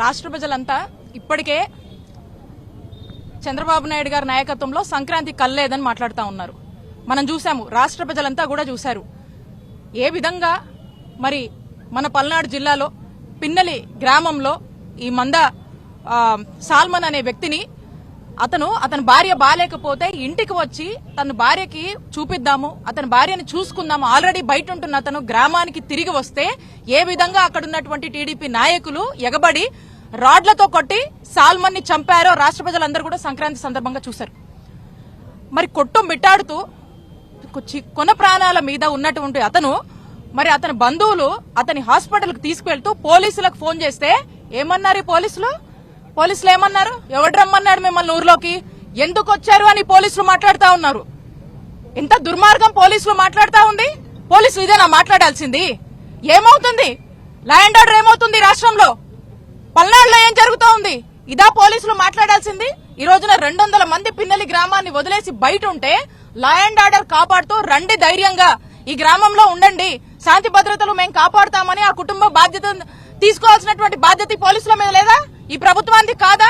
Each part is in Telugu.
రాష్ట్ర ప్రజలంతా ఇప్పటికే చంద్రబాబు నాయుడు గారి నాయకత్వంలో సంక్రాంతి కల్లేదని మాట్లాడుతూ ఉన్నారు. మనం చూసాము, రాష్ట్ర ప్రజలంతా కూడా చూశారు ఏ విధంగా మరి మన పల్నాడు జిల్లాలో పిన్నెలి గ్రామంలో ఈ మంద సాల్మన్ అనే వ్యక్తిని అతని భార్య బాలేకపోతే ఇంటికి వచ్చి తన భార్యకి చూపిద్దాము, అతని భార్యని చూసుకుందాము, ఆల్రెడీ బయట ఉంటున్న అతను గ్రామానికి తిరిగి వస్తే ఏ విధంగా అక్కడ ఉన్నటువంటి టీడీపీ నాయకులు ఎగబడి రాడ్లతో కొట్టి సాల్మన్ ని చంపారో రాష్ట్ర ప్రజలందరూ కూడా సంక్రాంతి సందర్భంగా చూశారు. మరి కొట్టం బిట్టాడుతూ కొన ప్రాణాల మీద ఉన్నటువంటి అతను మరి అతని బంధువులు అతని హాస్పిటల్కి తీసుకువెళ్తూ పోలీసులకు ఫోన్ చేస్తే ఏమన్నారు పోలీసులు ఏమన్నారు? ఎవడు రమ్మన్నాడు మిమ్మల్ని ఊర్లోకి, ఎందుకు వచ్చారు అని పోలీసులు మాట్లాడుతూ ఉన్నారు. ఎంత దుర్మార్గం పోలీసులు మాట్లాడుతూ ఉంది. పోలీసులు ఇదేనా మాట్లాడాల్సింది? ఏమవుతుంది? లా అండ్ ఆర్డర్ ఏమవుతుంది రాష్ట్రంలో? పల్నాడులో ఏం జరుగుతూ ఉంది? ఇదా పోలీసులు మాట్లాడాల్సింది? ఈ రోజున 200 మంది పిన్నెలి గ్రామాన్ని వదిలేసి బయట ఉంటే లా అండ్ ఆర్డర్ కాపాడుతూ రండి, ధైర్యంగా ఈ గ్రామంలో ఉండండి, శాంతి భద్రతలు మేము కాపాడుతామని ఆ కుటుంబ బాధ్యత తీసుకోవాల్సినటువంటి బాధ్యత పోలీసుల మీద లేదా? ఈ ప్రభుత్వానికి కాదా?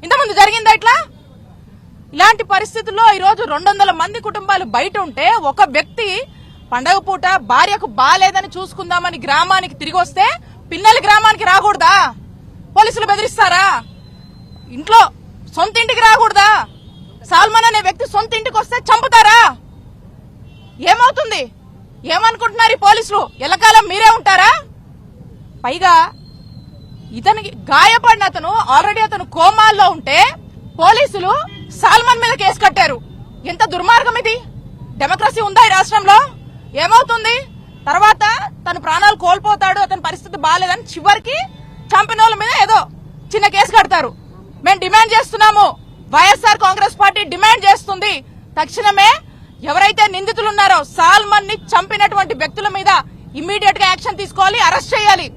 ఇంతకుముందు జరిగిందా ఇట్లా? ఇలాంటి పరిస్థితుల్లో ఈ రోజు 200 మంది కుటుంబాలు బయట ఉంటే ఒక వ్యక్తి పండగ పూట భార్యకు బాలేదని చూసుకుందామని గ్రామానికి తిరిగి వస్తే పిన్నెలి గ్రామానికి రాకూడదా? పోలీసులు బెదిరిస్తారా? ఇంట్లో సొంత ఇంటికి రాకూడదా? సాల్మన్ అనే వ్యక్తి సొంత ఇంటికి వస్తే చంపుతారా? ఏమవుతుంది? ఏమనుకుంటున్నారు ఈ పోలీసులు? ఎల్లకాలం మీరే ఉంటారా? పైగా ఇతనికి గాయపడిన ఆల్రెడీ అతను కోమాల్లో ఉంటే పోలీసులు సాల్మన్ మీద కేసు కట్టారు. ఎంత దుర్మార్గం ఇది? డెమోక్రసీ ఉందా ఈ రాష్ట్రంలో? ఏమవుతుంది? తర్వాత తన ప్రాణాలు కోల్పోతాడు, అతని పరిస్థితి బాగాలేదని చివరికి చంపిన వాళ్ళ మీద ఏదో చిన్న కేసు కడతారు. మేము డిమాండ్ చేస్తున్నాము, వైఎస్ఆర్ కాంగ్రెస్ పార్టీ డిమాండ్ చేస్తుంది, తక్షణమే ఎవరైతే నిందితులున్నారో సాల్మన్ ని చంపినటువంటి వ్యక్తుల మీద ఇమ్మీడియట్ గా యాక్షన్ తీసుకోవాలి, అరెస్ట్ చేయాలి.